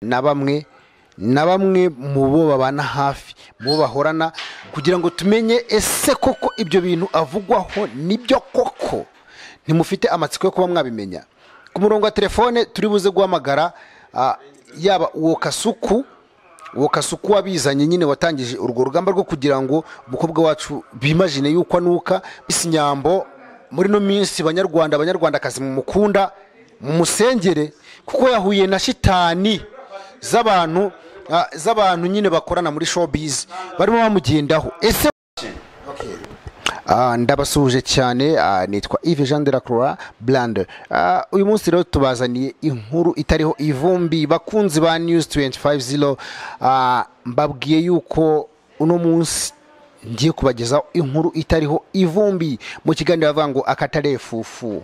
na bamwe mu bo babana hafi mu bahorana kugira ngo tumenye ese koko ibyo bintu avugwaho nibyo koko ntimufite amatsiko yo kuba mwabimenya. Ku murongo wa telefone turi buze guhamagara yaba uwo Kasuku wabizanye nyine watangije urwo rugamba rwo kugira ngo umukobwa wacu bimagine yuko anuka. Miss Nyambo muri no minsi abanyarwandakazi mu mukunda mu musengere kuko yahuye na shitani z'abantu nyine bakorana muri showbiz barimo bamugendaho. Ese ndabasuje cyane, nitwa Yves Jean de la Croix Blande. Uyu munsi rero tubazaniye inkuru itariho ivumbi bakunzi ba News 250. Mbabwiye yuko uno munsi ngiye kubagezaho inkuru itariho ivumbi mu kiganiro bavuga ngo akatarefufu.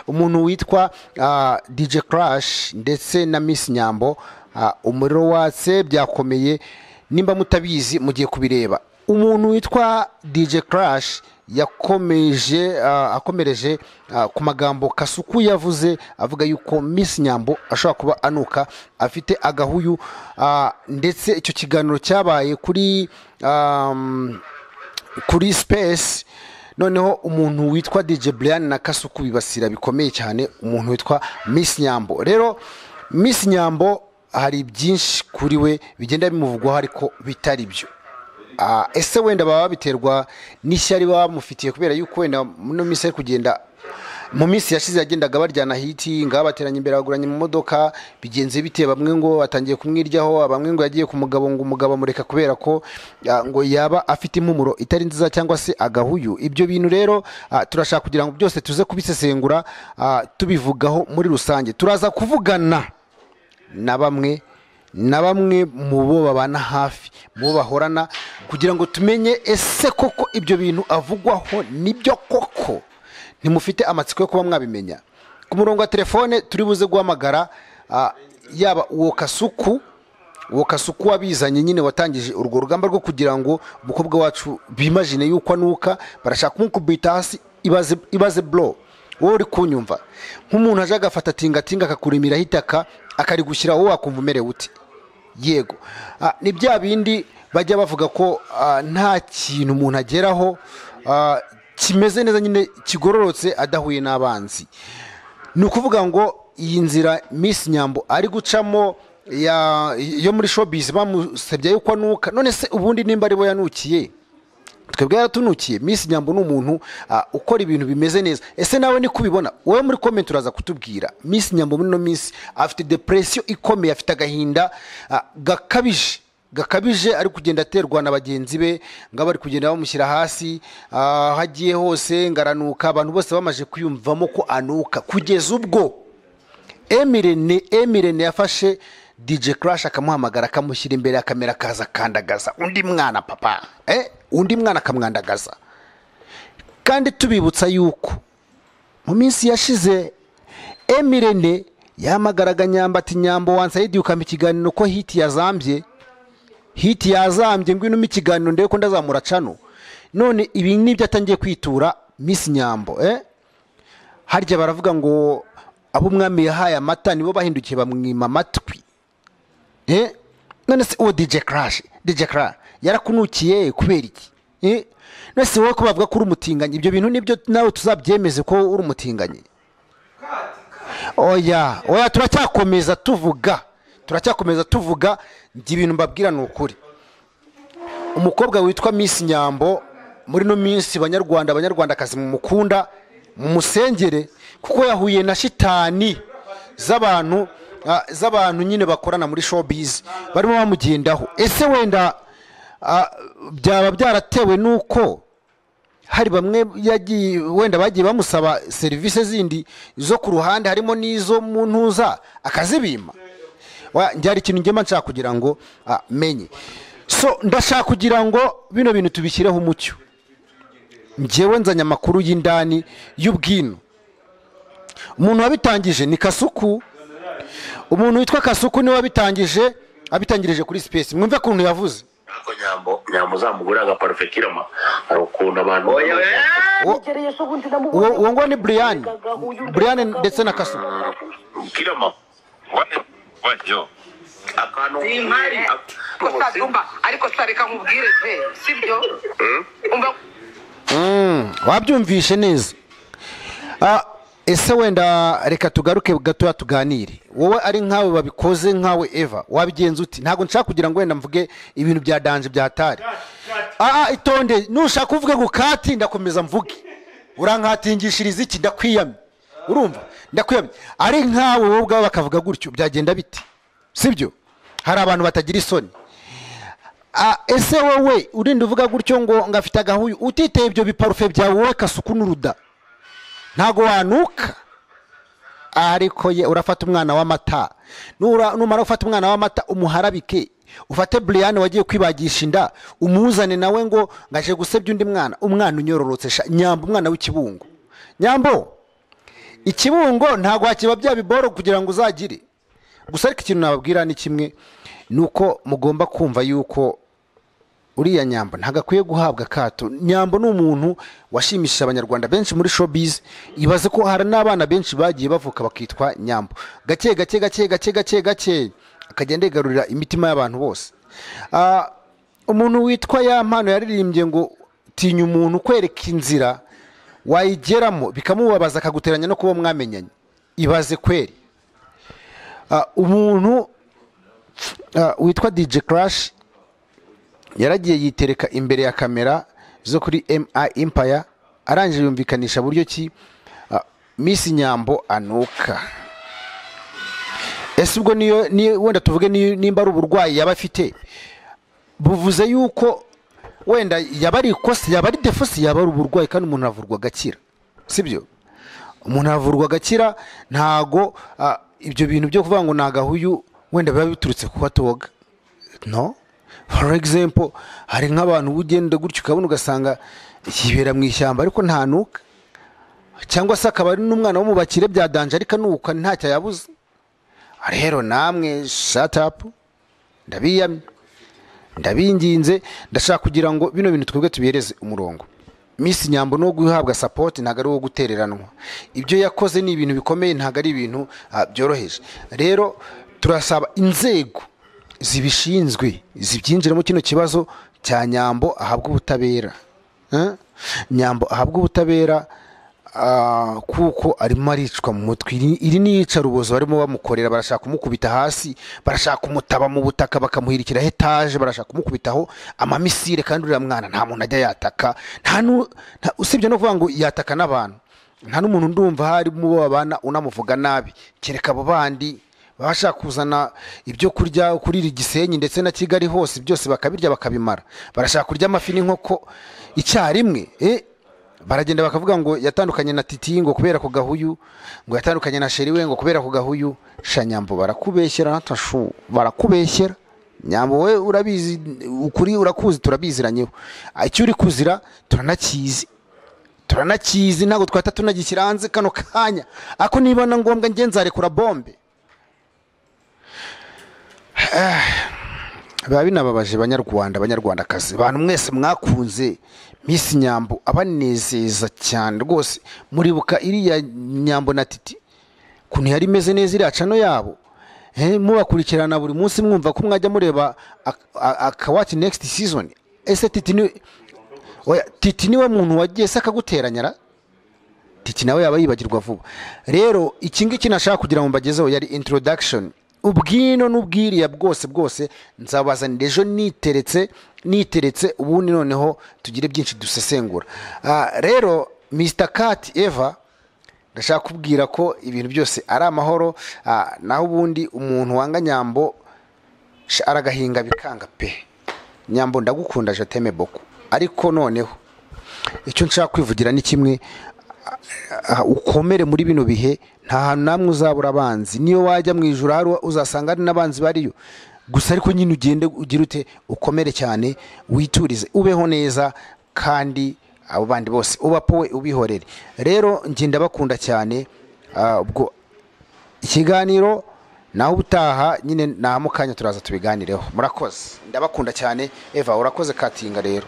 Umuntu witwa DJ Crash ndetse na Miss Nyambo umuriro watse byakomeye, nimba mutabizi mugiye kubireba. Umuntu witwa DJ Crash akomereje ku magambo Kasuku yavuze avuga yuko Miss Nyambo ashobora kuba anuka afite agahuyu, ndetse icyo kiganiro cyabaye kuri Space. Noneho umuntu witwa DJ Brian na Kasuku bibasira bikomeye cyane umuntu witwa Miss Nyambo. Rero Miss Nyambo hari byinshi kuri we bigenda bimuvugwaho ariko bitari byo. Ese wenda baba biterwa n'ishyari bamufitiye kubera yuko wenda no minsi ari kugenda mu minsi yashize yagendaga baryana hiti ngabateranye imbere baguranye mu modoka bigenze bite, bamwe ngo batangiye kumwiryaho, bamwe ngo yagiye ku mugabo ngo umugabo mureka kubera ko ngo yaba afite impumuro itari nziza cyangwa se agahuyu. Ibyo bintu rero turashaka kugira ngo byose tuze kubisesengura tubivugaho muri rusange. Turaza kuvugana na bamwe mu bo babana hafi mu bahorana kugira ngo tumenye ese koko ibyo bintu avugwaho nibyo koko ntimufite amatsiko yo kuba mwabimenya. Ku murongo wa telefone turi buze guhamagara yaba uwo Kasuku wabizanye nyine watangije urwo rugamba rwo kugira ngo umukobwa wacu bimagine yuko anuka, barashaka kumukubita hasi ibaze blow. Wowe uri kunyumva nk'umuntu aje agafata tingatinga akakurimira hitaka akari gushyira wowe wakumva umerewe uti yego. Ni bya bindi bajya bavuga ko nta kintu umuntu ageraho kimeze neza nyine kigororotse adahuye n'abanzi. Ni ukuvuga ngo iyi nzira Miss Nyambo ari gucamo yo muri showbiz bamusebye yuko anuka, none se ubundi nimba ari bo yanukiye twebwe yaratunukiye. Miss Nyambo n'umuntu ukora ibintu bimeze neza. Ese nawe ni kubibona? Wowe muri comment uraza kutubwira. Miss Nyambo muri no minsi afite depression ikomeye, afite agahinda gakabije ari kugenda aterwa na bagenzi be ngo bari kugenda bamushyira hasi, hagiye hose ngaranuka, abantu bose bamaje kwiyumvamo ko anuka kugeza ubwo Emirene yafashe DJ Crash akamuhamagara akamushyira imbere akamera kaza kandagaza undi mwana papa, undi mwana akamwandagaza. Kandi tubibutsa yuko mu minsi yashize Emirene yahamagaraga Nyambo ati Nyambo wansaidi ukamba ikiganiro ko hiti yazambye ngwino mu kiganiro ndeko ndazamura cano. None ibi nibyo atangiye kwitura Miss Nyambo. Harya baravuga ngo abo umwami yahaye amata nibo bahindukiye bamwima amatwi. None se uwo DJ Crash yarakunukiye kubera iki? Nese wowe ko bavuga ko uri umutinganyi, ibyo bintu nibyo nawe tuzabyemeze ko uri umutinganyi? Oya turacyakomeza tuvuga ibintu mbabwira n'ukuri. Umukobwa witwa Miss Nyambo muri no minsi abanyarwandakazi mu mukunda mu musengere kuko yahuye na shitani z'abantu nyine bakorana muri showbiz barimo bamugendaho. Ese wenda byaba byaratewe nuko hari bamwe wenda bagiye bamusaba service zindi zo ku ruhande harimo nizo mu ntuza akazibima. Njyari ikintu ngema nshaka kugira ngo menye. So ndashaka kugira ngo bino bintu tubishyireho umucyo. Njyewe nzanya amakuru y'indani y'ubwino. Umuntu wabitangije ni Kasuku. Umuntu witwa Kasuku niwe abitangirije kuri Space. Mwumve kuntu yavuze. Nyambo zamugura agaparufe Kirama arukunda abantu. Uwo ngo ni Brian ndetse na Kasuku. Kirama yo akantu impari kosadumba ariko sareka nkubwire je sibyo umva wabyumvishe neza. Ese wenda reka tugaruke gato tuganire. Wowe ari nkawe babikoze nkawe Eva wabigenza uti? Ntago nshaka kugira ngo wenda mvuge ibintu bya danje bya hatari. Itonde nushaka kuvuga ngo kati ndakomeza mvuge. Urankatingishiriza iki? Ndakwiyamye. Urumva? Ndakwiyamye. Ari nkawe wowe ubwawe bakavuga gutyo byagenda biti? Sibyo? Hari abantu batagira isoni. Ese wowe urinde uvuga gutyo ngo ngafite agahuyu utiteye ibyo biparufe byawe wowe Kasuku n'uruda ntago wanuka? Ariko ye urafata umwana w'amata, numara ufata umwana w'amata umuharabike, ufate Brian wagiye kwibagisha inda umuzane nawe ngo ngaje gusebya undi umwana unyororotse Nyambo, umwana w'ikibungo. Nyambo ikibungo ntago hakiba bya biboro kugira ngo uzagire. Gusa ariko ikintu nababwira ni kimwe, nuko mugomba kumva yuko uriya Nyambo ntagakwiye guhabwa kato. Nyambo ni umuntu washimishije abanyarwanda benshi muri showbiz. Ibaze ko hari n'abana benshi bagiye bavuka bakitwa Nyambo. Gake gake akagenda yigarurira imitima y'abantu bose. Umuntu witwa ya mpano yaririmbye ngo tinya umuntu kwereka inzira wayigeramo bikamubabaza akaguteranya no kuba mwamenyanye. Ibaze kweri umuntu witwa DJ Crash yaragiye yitereka imbere ya kamera zo kuri MI Empire arangije yumvikanisha buryo ki Miss Nyambo anuka. Ese ubwo niyo wenda tuvuge nimba ari uburwayi yaba afite buvuze yuko wenda yaba ari ikosa yaba ari defosi yaba ari uburwayi kandi umuntu avurwa gakira, sibyo? Umuntu avurwa gakira ntago ibyo bintu byo kuvuga ngo nagahuyu wenda biba biturutse kuba toga. No, for example hari nk'abantu ugenda gutyo ukabona ugasanga yibera mu ishyamba ariko ntanuka, cyangwa se akaba ari n'umwana wo mu bakire bya danje ariko nuka ntacyo yabuze. Rero namwe shut up, ndabiyamye ndabinginze, ndashaka kugira ngo bino bintu twebwe tubihereze umurongo. Miss Nyambo no guhabwa support ntago ari wo gutereranwa. Ibyo yakoze ni ibintu bikomeye, ntago ari ibintu byoroheje. Rero turasaba inzego zibishinzwe zibyinjiramo kino kibazo cya Nyambo ahabwa ubutabera. Nyambo ahabwa ubutabera kuko arimo aricwa mu mutwe. Iri ni yica rubozo barimo bamukorera, barashaka kumukubita hasi, barashaka kumutaba mu butaka bakamuhirikira etage, barashaka kumukubitaho amamisire kandi uriya mwana nta muntu ajya yataka, usibye no kuvuga ngo yataka n'abantu. Nta n'umuntu ndumva hari mu babana unamuvuga nabi, kereka abo bandi bashaka kuzana ibyo kurya kuri Gisenyi ndetse na Kigali hose byose bakabirya bakabimara. Barashaka kurya amafi n'inkoko icyarimwe. Baragenda bakavuga ngo yatandukanye na Titi ngo kubera ko gahuyu, ngo yatandukanye na Sheri we ngo kubera ko gahuyu. Nyambo barakubeshyera natashu, barakubeshyera. Nyambo we urabizi ukuri, urakuzi, turabiziranyeho. Icyo uri kuzira turanakizi ntago twata tunagishyira hanze kano kanya. Ako nibona ngombwa nge nzarekura bombe. Biba binababaje banyarwandakazi, bantu mwese mwakunze Miss Nyambo abanezeza cyane rwose. Muribuka iriya Nyambo na Titi kuntu yari meze neza iriya cano yabo, mubakurikirana buri munsi mwumva ko mwajya mureba akawati next season. Ese Titi niwe muntu wagiye se akaguteranyara? Titi nawe yaba yibagirwa vuba. Rero iki ngiki nashaka kugira ngo mbagezeho yari introduction. Ubwino n'ubwiriya bwose nzabazanira ejo niteretse ubundi noneho tugire byinshi dusesengura. Rero Mr. Cat Eva ndashaka kubwira ko ibintu byose ari amahoro. Naho ubundi umuntu wanga Nyambo aragahinga bikanga pe. Nyambo ndagukunda je teme boko, ariko noneho icyo nshaka kwivugira ni kimwe, ukomere muri bino bihe. Nta hantu namwe uzabura abanzi, niyo wajya mu ijuru hari uzasanga ari n'abanzi bariyo. Gusa ariko nyine ugende ugira ute, ukomere cyane, witurize, ubeho neza, kandi abo bandi bose ubapowe ubihorere. Rero nge ndabakunda cyane. Ubwo ikiganiro naho ubutaha nyine namukanya turaza tubiganireho. Murakoze, ndabakunda cyane. Eva urakoze katinga rero.